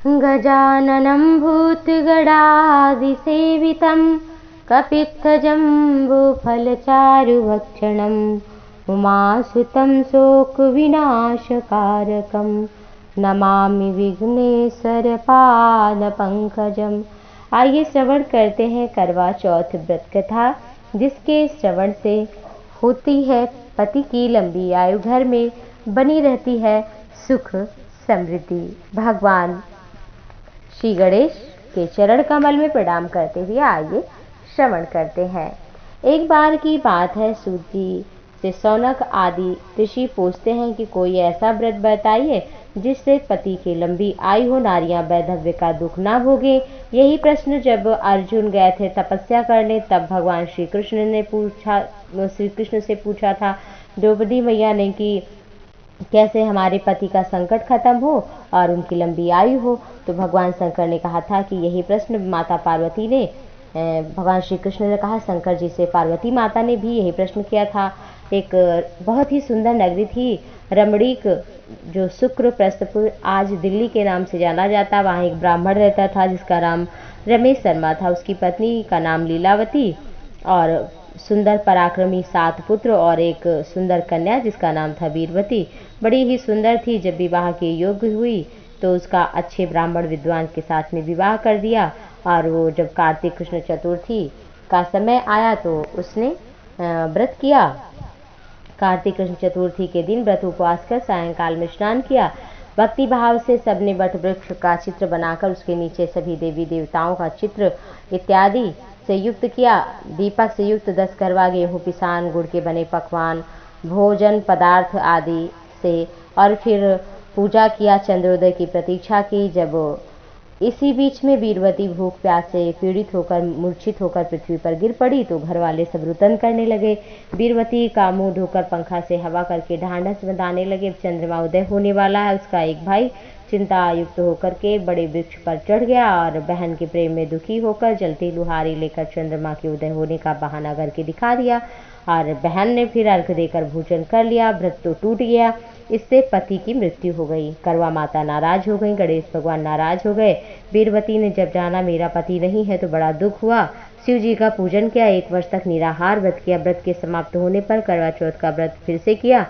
गजाननं भूतगणादिसेवितं कपित्थजम्बूफलचारुभक्षणम् उमासुतं शोकविनाशकारकं नमामि विघ्नेश्वरपादपङ्कजम्। आइए श्रवण करते हैं करवा चौथ व्रत कथा, जिसके श्रवण से होती है पति की लंबी आयु, घर में बनी रहती है सुख समृद्धि। भगवान श्री गणेश के चरण कमल में प्रणाम करते हुए आइए श्रवण करते हैं। एक बार की बात है, सूत जी से शौनक आदि ऋषि पूछते हैं कि कोई ऐसा व्रत बताइए जिससे पति की लंबी आयु हो, नारियां वैधव्य का दुख ना भोगे। यही प्रश्न जब अर्जुन गए थे तपस्या करने, तब भगवान श्री कृष्ण से पूछा था द्रौपदी मैया ने कि कैसे हमारे पति का संकट खत्म हो और उनकी लंबी आयु हो। तो भगवान शंकर ने कहा था कि यही प्रश्न माता पार्वती ने भगवान श्री कृष्ण ने कहा शंकर जी से, पार्वती माता ने भी यही प्रश्न किया था। एक बहुत ही सुंदर नगरी थी रमणीक, जो शुक्र प्रस्थपुर आज दिल्ली के नाम से जाना जाता। वहाँ एक ब्राह्मण रहता था जिसका नाम रमेश शर्मा था। उसकी पत्नी का नाम लीलावती और सुंदर पराक्रमी 7 पुत्र और एक सुंदर कन्या जिसका नाम था वीरवती। बड़ी ही सुंदर थी। जब विवाह के योग्य हुई तो उसका अच्छे ब्राह्मण विद्वान के साथ में विवाह कर दिया। और वो जब कार्तिक कृष्ण चतुर्थी का समय आया तो उसने व्रत किया। कार्तिक कृष्ण चतुर्थी के दिन व्रत उपवास कर सायंकाल में स्नान किया। भक्ति भाव से सबने वट वृक्ष का चित्र बनाकर उसके नीचे सभी देवी देवताओं का चित्र इत्यादि से युक्त किया। दीपक से युक्त 10 करवा गेहूँ पिसान, गुड़ के बने पकवान, भोजन पदार्थ आदि से, और फिर पूजा किया, चंद्रोदय की प्रतीक्षा की। जब इसी बीच में वीरवती भूख प्यास से पीड़ित होकर मूर्छित होकर पृथ्वी पर गिर पड़ी तो घर वाले सब रुदन करने लगे। वीरवती का मुंह धोकर पंखा से हवा करके ढांढस बंधाने लगे। चंद्रमा उदय होने वाला है। उसका एक भाई चिंता युक्त होकर के बड़े वृक्ष पर चढ़ गया और बहन के प्रेम में दुखी होकर जलती लुहारी लेकर चंद्रमा के उदय होने का बहाना करके दिखा दिया और बहन ने फिर अर्घ देकर भोजन कर लिया। व्रत तो टूट गया। इससे पति की मृत्यु हो गई। करवा माता नाराज हो गई, गणेश भगवान नाराज हो गए। वीरवती ने जब जाना मेरा पति नहीं है तो बड़ा दुख हुआ। शिव जी का पूजन किया, 1 वर्ष तक निराहार व्रत किया। व्रत के समाप्त होने पर करवा चौथ का व्रत फिर से किया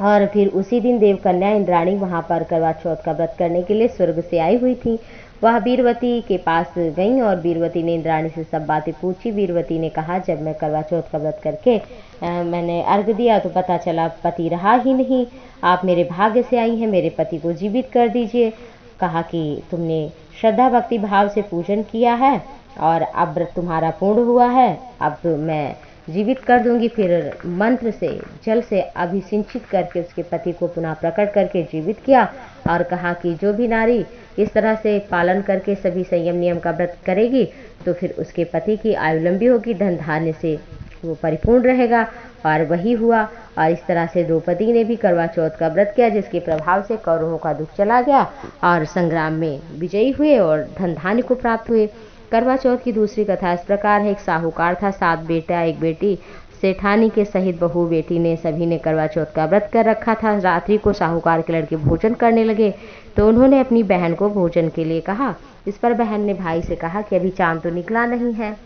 और फिर उसी दिन देवकन्या इंद्राणी वहां पर करवा चौथ का व्रत करने के लिए स्वर्ग से आई हुई थी। वह वीरवती के पास गई और वीरवती ने इंद्राणी से सब बातें पूछी। वीरवती ने कहा जब मैं करवा चौथ का व्रत करके मैंने अर्घ दिया तो पता चला पति रहा ही नहीं। आप मेरे भाग्य से आई हैं, मेरे पति को जीवित कर दीजिए। कहा कि तुमने श्रद्धा भक्ति भाव से पूजन किया है और अब व्रत तुम्हारा पूर्ण हुआ है, अब मैं जीवित कर दूंगी। फिर मंत्र से जल से अभिसिंचित करके उसके पति को पुनः प्रकट करके जीवित किया और कहा कि जो भी नारी इस तरह से पालन करके सभी संयम नियम का व्रत करेगी तो फिर उसके पति की आयु लंबी होगी, धन धान्य से वो परिपूर्ण रहेगा। और वही हुआ। और इस तरह से द्रौपदी ने भी करवा चौथ का व्रत किया, जिसके प्रभाव से कौरवों का दुख चला गया और संग्राम में विजयी हुए और धन धान्य को प्राप्त हुए। करवा चौथ की दूसरी कथा इस प्रकार है। एक साहूकार था, 7 बेटा 1 बेटी। सेठानी के सहित बहू बेटी ने सभी ने करवा चौथ का व्रत कर रखा था। रात्रि को साहूकार के लड़के भोजन करने लगे तो उन्होंने अपनी बहन को भोजन के लिए कहा। इस पर बहन ने भाई से कहा कि अभी चांद तो निकला नहीं है।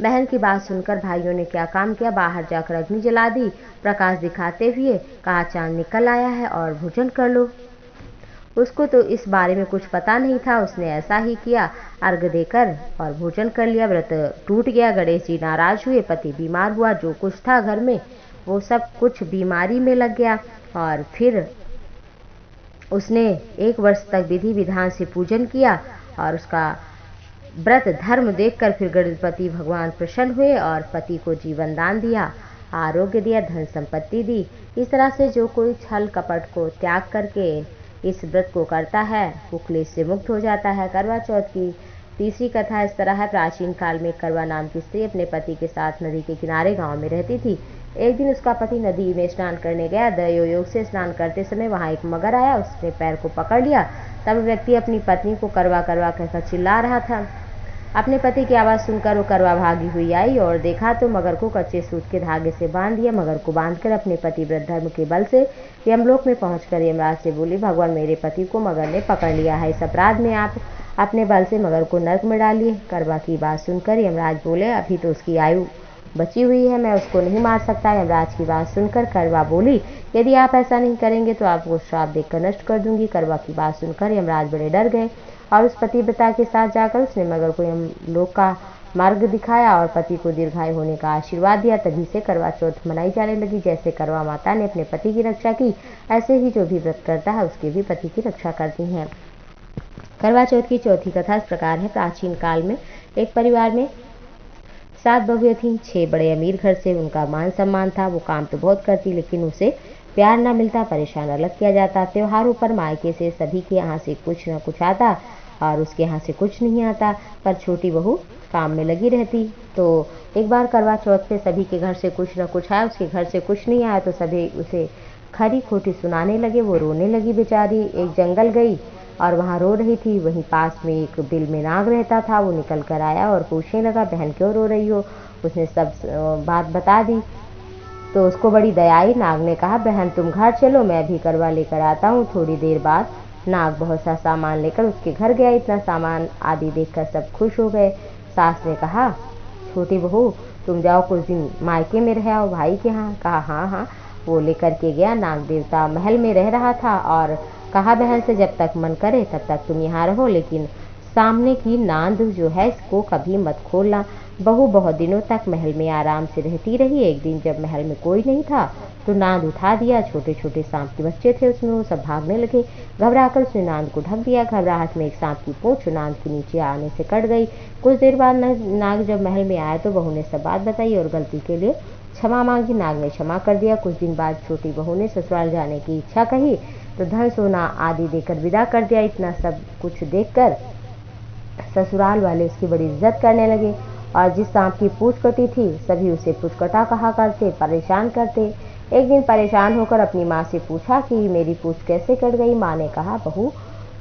बहन की बात सुनकर भाइयों ने क्या काम किया, बाहर जाकर अग्नि जला दी। प्रकाश दिखाते हुए कहा चांद निकल आया है और भोजन कर लो। उसको तो इस बारे में कुछ पता नहीं था। उसने ऐसा ही किया, अर्घ देकर और भोजन कर लिया। व्रत टूट गया। गणेश जी नाराज हुए, पति बीमार हुआ। जो कुछ था घर में वो सब कुछ बीमारी में लग गया और फिर उसने 1 वर्ष तक विधि विधान से पूजन किया और उसका व्रत धर्म देखकर फिर गणपति भगवान प्रसन्न हुए और पति को जीवन दान दिया, आरोग्य दिया, धन संपत्ति दी। इस तरह से जो कोई छल कपट को त्याग करके इस व्रत को करता है वो क्लेश से मुक्त हो जाता है। करवा चौथ की तीसरी कथा इस तरह है। प्राचीन काल में करवा नाम की स्त्री अपने पति के साथ नदी के किनारे गांव में रहती थी। एक दिन उसका पति नदी में स्नान करने गया। दयो योग से स्नान करते समय वहां एक मगर आया, उसने पैर को पकड़ लिया। तब व्यक्ति अपनी पत्नी को करवा करवा कहकर चिल्ला रहा था। अपने पति की आवाज़ सुनकर वो करवा भागी हुई आई और देखा तो मगर को कच्चे सूत के धागे से बांध दिया। मगर को बांधकर अपने पति व्रत धर्म के बल से यमलोक में पहुंचकर यमराज से बोली, भगवान मेरे पति को मगर ने पकड़ लिया है। इस अपराध में आप अपने बल से मगर को नर्क में डालिए। करवा की बात सुनकर यमराज बोले, अभी तो उसकी आयु बची हुई है, मैं उसको नहीं मार सकता। यमराज की बात सुनकर करवा बोली, यदि आप ऐसा नहीं करेंगे तो आपको श्राप देकर नष्ट कर दूंगी। करवा की बात सुनकर यमराज बड़े डर गए और उस पतिव्रता के साथ जाकर उसने मगर को यमलोक का मार्ग दिखाया और पति को दीर्घायु होने का आशीर्वाद दिया। तभी से करवा चौथ मनाई जाने लगी। जैसे करवा माता ने अपने पति की रक्षा की, ऐसे ही जो भी व्रत करता है उसके भी पति की रक्षा करती हैं। करवा चौथ की चौथी कथा इस प्रकार है। प्राचीन काल में एक परिवार में 7 बहुएं थीं। 6 बड़े अमीर घर से उनका मान सम्मान था। वो काम तो बहुत करती लेकिन उसे प्यार न मिलता, परेशान अलग किया जाता। त्योहारों पर मायके से सभी के यहाँ से कुछ न कुछ आता और उसके यहाँ से कुछ नहीं आता, पर छोटी बहू काम में लगी रहती। तो एक बार करवा चौथ पे सभी के घर से कुछ न कुछ आया, उसके घर से कुछ नहीं आया तो सभी उसे खरी खोटी सुनाने लगे। वो रोने लगी बेचारी। एक जंगल गई और वहाँ रो रही थी। वहीं पास में एक बिल में नाग रहता था। वो निकल कर आया और पूछने लगा, बहन क्यों रो रही हो? उसने सब बात बता दी तो उसको बड़ी दया आई। नाग ने कहा, बहन तुम घर चलो, मैं भी करवा लेकर आता हूँ। थोड़ी देर बाद नाग बहुत सा सामान लेकर उसके घर गया। इतना सामान आदि देखकर सब खुश हो गए। सास ने कहा, छोटी बहू तुम जाओ कुछ दिन मायके में रह आओ भाई के यहाँ। कहा हाँ हाँ। वो लेकर के गया। नाग देवता महल में रह रहा था और कहा बहन से, जब तक मन करे तब तक तुम यहाँ रहो, लेकिन सामने की नांद जो है इसको कभी मत खोलना। बहू बहुत दिनों तक महल में आराम से रहती रही। एक दिन जब महल में कोई नहीं था तो नांद उठा दिया। छोटे छोटे सांप के बच्चे थे उसमें, वो सब भागने लगे। घबराकर उसने नांद को ढक दिया। घबराहट में एक सांप की पूंछ नांद के नीचे आने से कट गई। कुछ देर बाद नाग जब महल में आया तो बहू ने सब बात बताई और गलती के लिए क्षमा मांगी। नाग ने क्षमा कर दिया। कुछ दिन बाद छोटी बहू ने ससुराल जाने की इच्छा कही तो धन सोना आदि देकर विदा कर दिया। इतना सब कुछ देखकर ससुराल वाले उसकी बड़ी इज्जत करने लगे और जिस सांप की पूंछ कटी थी सभी उसे पुचकटा कहा करते, परेशान करते। एक दिन परेशान होकर अपनी माँ से पूछा कि मेरी पूंछ कैसे कट गई? माँ ने कहा, बहू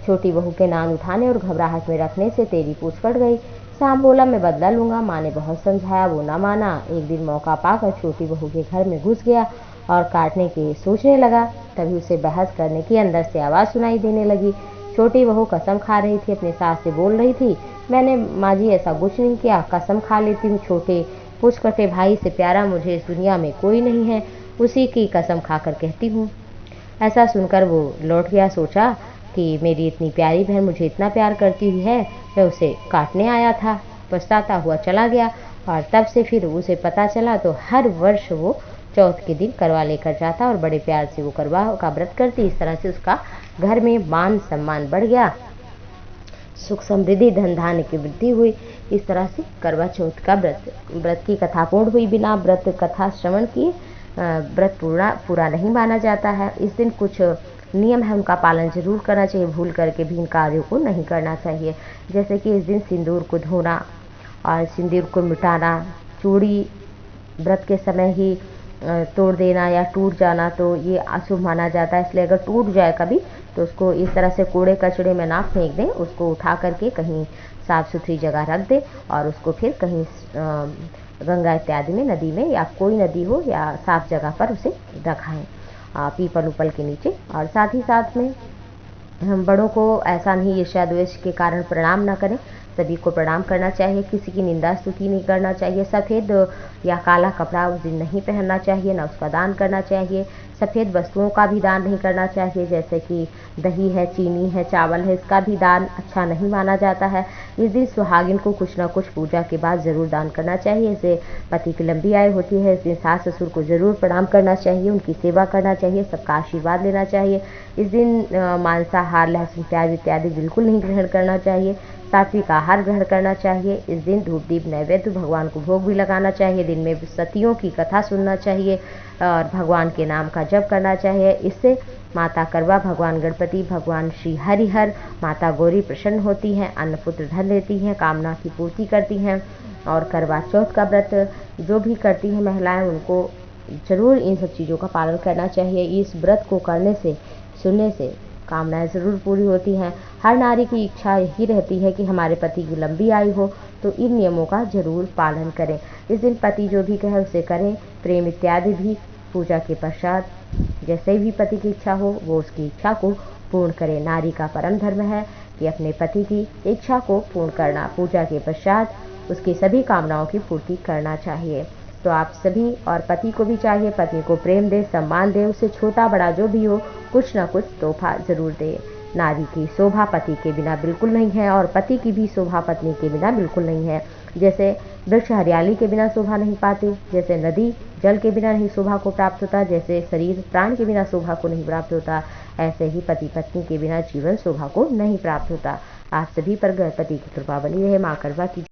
छोटी बहू के नान उठाने और घबराहट में रखने से तेरी पूंछ कट गई। सांप बोला, मैं बदला लूंगा। माँ ने बहुत समझाया, वो ना माना। एक दिन मौका पाकर छोटी बहू के घर में घुस गया और काटने के सोचने लगा। तभी उसे बहस करने की अंदर से आवाज़ सुनाई देने लगी। छोटी बहू कसम खा रही थी, अपने सास से बोल रही थी, मैंने माँ जी ऐसा कुछ नहीं किया, कसम खा लेती हूँ, छोटे पूछ कटे भाई से प्यारा मुझे इस दुनिया में कोई नहीं है, उसी की कसम खाकर कहती हूँ। ऐसा सुनकर वो लौट गया। सोचा कि मेरी इतनी प्यारी बहन मुझे इतना प्यार करती हुई है, मैं उसे काटने आया था। पछताता हुआ चला गया और तब से फिर उसे पता चला तो हर वर्ष वो चौथ के दिन करवा लेकर जाता और बड़े प्यार से वो करवा का व्रत करती। इस तरह से उसका घर में मान सम्मान बढ़ गया, सुख समृद्धि धन धान्य की वृद्धि हुई। इस तरह से करवा चौथ का व्रत की कथा पूर्ण हुई। बिना व्रत कथा श्रवण किए व्रत पूरा नहीं माना जाता है। इस दिन कुछ नियम है, उनका पालन जरूर करना चाहिए। भूल करके भी इन कार्यों को नहीं करना चाहिए। जैसे कि इस दिन सिंदूर को धोना और सिंदूर को मिटाना, चूड़ी व्रत के समय ही तोड़ देना या टूट जाना तो ये अशुभ माना जाता है। इसलिए अगर टूट जाए कभी तो उसको इस तरह से कूड़े कचड़े में ना फेंक दें, उसको उठा करके कहीं साफ सुथरी जगह रख दें और उसको फिर कहीं गंगा इत्यादि में, नदी में या कोई नदी हो या साफ जगह पर उसे रखाएं, पीपल उपल के नीचे। और साथ ही साथ में हम बड़ों को ऐसा नहीं ईर्ष्या द्वेष के कारण प्रणाम ना करें, सभी को प्रणाम करना चाहिए। किसी की निंदा स्तुति नहीं करना चाहिए। सफ़ेद या काला कपड़ा उस दिन नहीं पहनना चाहिए, ना उसका दान करना चाहिए। सफ़ेद वस्तुओं का भी दान नहीं करना चाहिए, जैसे कि दही है, चीनी है, चावल है, इसका भी दान अच्छा नहीं माना जाता है। इस दिन सुहागिन को कुछ ना कुछ पूजा के बाद ज़रूर दान करना चाहिए, इससे पति की लंबी आयु होती है। इस दिन सास ससुर को ज़रूर प्रणाम करना चाहिए, उनकी सेवा करना चाहिए, सबका आशीर्वाद लेना चाहिए। इस दिन मांसाहार, लहसुन, प्याज इत्यादि बिल्कुल नहीं ग्रहण करना चाहिए। सात्विक आहार ग्रहण करना चाहिए। इस दिन धूप दीप नैवेद्य भगवान को भोग भी लगाना चाहिए। दिन में सतियों की कथा सुनना चाहिए और भगवान के नाम का जप करना चाहिए। इससे माता करवा, भगवान गणपति, भगवान श्री हरिहर, माता गौरी प्रसन्न होती हैं, अन्न पुत्र धन देती हैं, कामना की पूर्ति करती हैं। और करवा चौथ का व्रत जो भी करती हैं महिलाएं, उनको ज़रूर इन सब चीज़ों का पालन करना चाहिए। इस व्रत को करने से, सुनने से कामनाएं ज़रूर पूरी होती हैं। हर नारी की इच्छा यही रहती है कि हमारे पति की लंबी आयु हो, तो इन नियमों का जरूर पालन करें। इस दिन पति जो भी कहे उसे करें। प्रेम इत्यादि भी पूजा के पश्चात जैसे भी पति की इच्छा हो वो उसकी इच्छा को पूर्ण करे। नारी का परम धर्म है कि अपने पति की इच्छा को पूर्ण करना, पूजा के पश्चात उसकी सभी कामनाओं की पूर्ति करना चाहिए। तो आप सभी और पति को भी चाहिए पत्नी को प्रेम दे, सम्मान दे, उसे छोटा बड़ा जो भी हो कुछ ना कुछ तोहफा जरूर दे। नारी की शोभा पति के बिना बिल्कुल नहीं है और पति की भी शोभा पत्नी के बिना बिल्कुल नहीं है। जैसे वृक्ष हरियाली के बिना शोभा नहीं पाते, जैसे नदी जल के बिना नहीं शोभा को प्राप्त होता, जैसे शरीर प्राण के बिना शोभा को नहीं प्राप्त होता, ऐसे ही पति पत्नी के बिना जीवन शोभा को नहीं प्राप्त होता। आप सभी पर गणपति की कृपा बनी रहे। माँ करवा की